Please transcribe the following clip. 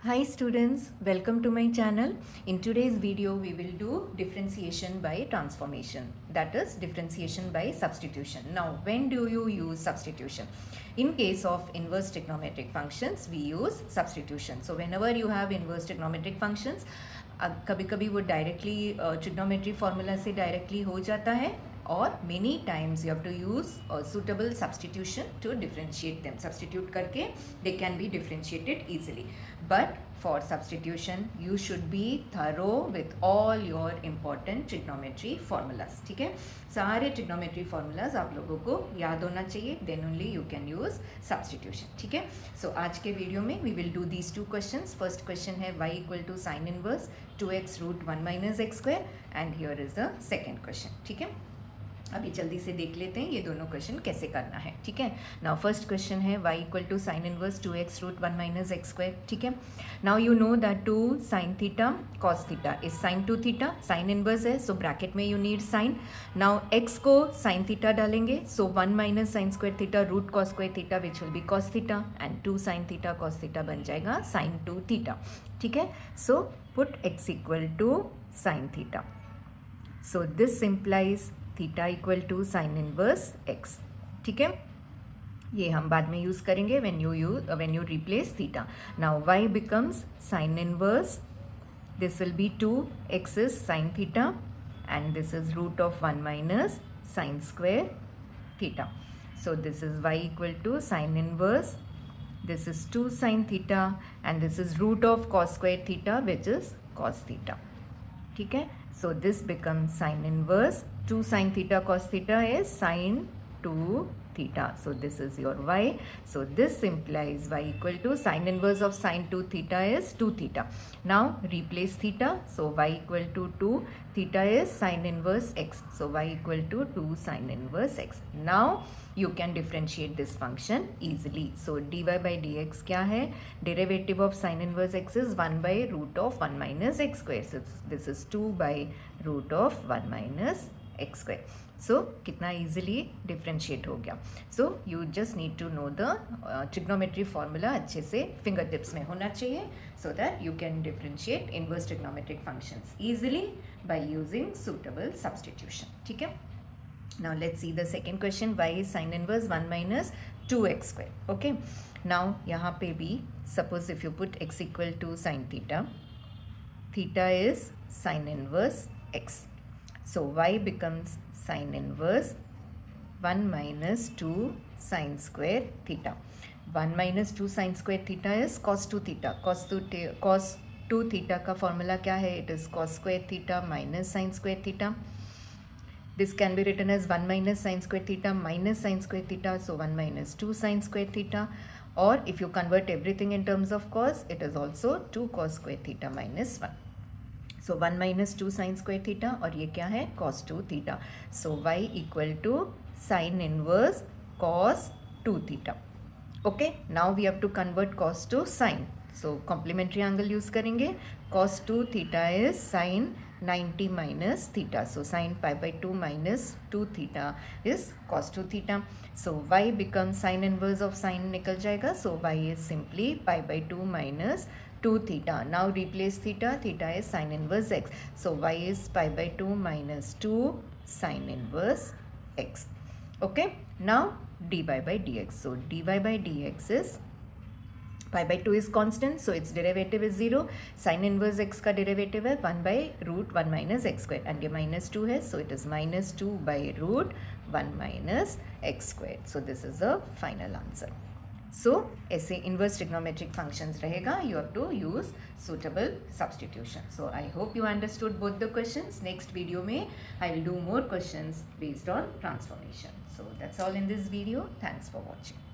Hi students, welcome to my channel. In today's video we will do differentiation by transformation, that is differentiation by substitution. Now when do you use substitution? In case of inverse trigonometric functions we use substitution. So whenever you have inverse trigonometric functions कभी कभी वो directly trigonometry formula से directly हो जाता है और many times you have to use a suitable substitution to differentiate them. Substitute करके they can be differentiated easily. But for substitution you should be thorough with all your important trigonometry formulas. ठीक है, सारे trigonometry formulas आप लोगों को याद होना चाहिए, then only you can use substitution. ठीक है, so आज के वीडियो में we will do these two questions. First question है y equal to sin inverse 2x root 1 minus x square and here is the second question. ठीक है, अभी जल्दी से देख लेते हैं ये दोनों क्वेश्चन कैसे करना है. ठीक है, नाउ फर्स्ट क्वेश्चन है y equal to sine inverse 2x root 1 minus x square. ठीक है, now you know that 2 sine theta cos theta is sine 2 theta. Sine inverse है सो ब्रैकेट में you need sine. Now x को sine theta डालेंगे so 1 minus sine square theta root cos square theta which will be cos theta and 2 sine theta cos theta बन जाएगा sine 2 theta. ठीक है, so put x equal to sine theta. So this implies theta equal to sine inverse x. ठीक है, ये हम बाद में यूज़ करेंगे when you replace theta. Now y becomes sine inverse, this will be 2x is sine theta and this is root of 1 minus sine square theta. So this is y equal to sine inverse, this is 2 sine theta and this is root of cos square theta which is cos theta. ठीक है, so this becomes sin inverse 2 sin theta cos theta is sin 2 theta. So this is your y. So this implies y equal to sin inverse of sin 2 theta is 2 theta. Now replace theta. So y equal to 2 theta is sin inverse x. So y equal to 2 sin inverse x. Now you can differentiate this function easily. So dy by dx क्या है? Derivative of sin inverse x is 1 by root of 1 minus x square. So this is 2 by root of 1 minus x square. So कितना easily differentiate हो गया. So you just need to know the trigonometry formula अच्छे से fingertips में होना चाहिए so that you can differentiate inverse trigonometric functions easily by using suitable substitution. ठीक है, now let's see the second question. y is sin inverse 1 minus 2x square. Okay, now यहाँ पे भी suppose if you put x equal to sin theta, theta is sin inverse x. So y becomes sin inverse 1 minus 2 sin square theta. 1 minus 2 sin square theta is cos 2 theta. Cos 2 theta का formula क्या है? It is cos square theta minus sin square theta. This can be written as 1 minus sin square theta minus sin square theta. So 1 minus 2 sin square theta. Or if you convert everything in terms of cos, it is also 2 cos square theta minus 1. So 1 minus 2 sin square theta और ये क्या है? cos 2 theta. So y equal to sin inverse cos 2 theta. Okay, now we have to convert cos to sin. So complementary angle use करेंगे. cos 2 theta is sin 90 minus theta. So sin pi by 2 minus 2 theta is cos 2 theta. So y becomes sin inverse of sin निकल जाएगा. So y is simply pi by 2 minus 2 theta. Now replace theta. Theta is sin inverse x. So y is pi by 2 minus 2 sin inverse x. Okay, now dy by dx. So dy by dx is pi by 2 is constant, so its derivative is 0. Sin inverse x का derivative है 1 by root 1 minus x square and ये minus 2 है, so it is minus 2 by root 1 minus x square. So this is the final answer. So ऐसे inverse trigonometric functions रहेगा, you have to use suitable substitution. So I hope you understood both the questions. Next video में I will do more questions based on transformation. So that's all in this video. Thanks for watching.